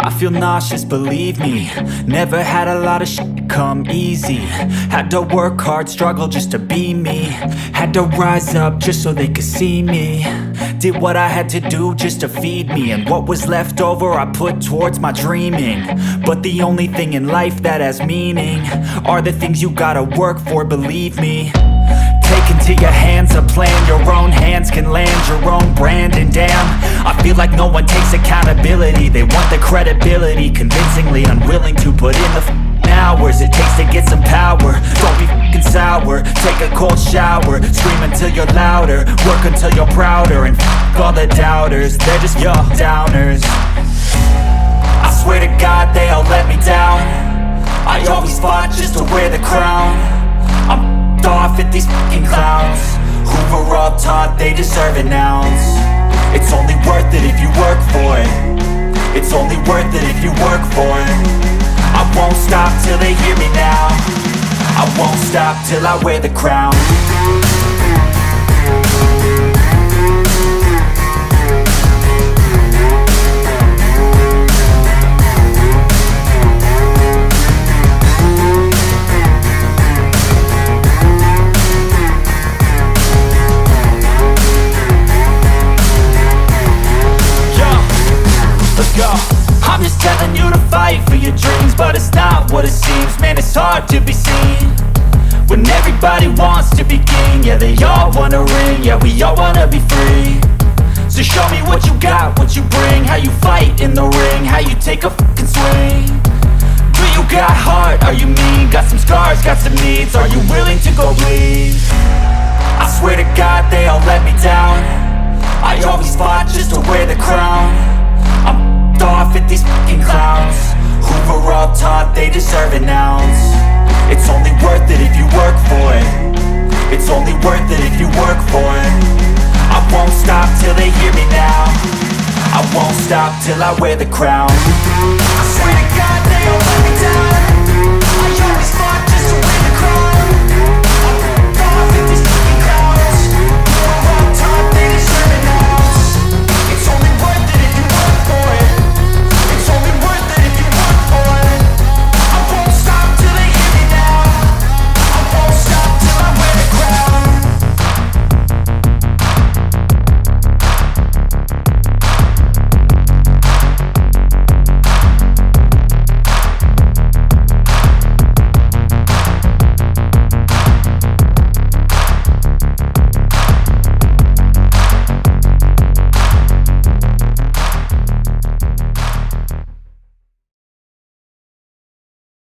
I feel nauseous, believe me. Never had a lot of shit come easy. Had to work hard, struggle just to be me. Had to rise up just so they could see me. Did what I had to do just to feed me, and what was left over I put towards my dreaming. But the only thing in life that has meaning are the things you gotta work for, believe me. Take into your hands a plan, your own hands can land your own brand. And damn, I feel like no one takes accountability. They want the credibility, convincingly unwilling to put in the hours it takes to get some power. Don't be f***ing sour, take a cold shower. Scream until you're louder, work until you're prouder. And f*** all the doubters, they're just your downers. I swear to God they all let me down. I always fought just to wear the crown. I'm off at these fucking clowns who were all taught they deserve an ounce. It's only worth it if you work for it. It's only worth it if you work for it. I won't stop till they hear me now. I won't stop till I wear the crown. I'm just telling you to fight for your dreams, but it's not what it seems. Man, it's hard to be seen when everybody wants to be king. Yeah, they all wanna ring, yeah, we all wanna be free. So show me what you got, what you bring, how you fight in the ring, how you take a fucking swing. Do you got heart, are you mean? Got some scars, got some needs, are you willing to go bleed? I swear to God they all let me down. I always fought just to wear the crown. I'm off at these fucking clowns who were all taught they deserve an ounce. It's only worth it if you work for it. It's only worth it if you work for it. I won't stop till they hear me now. I won't stop till I wear the crown. I swear to God they all let me down.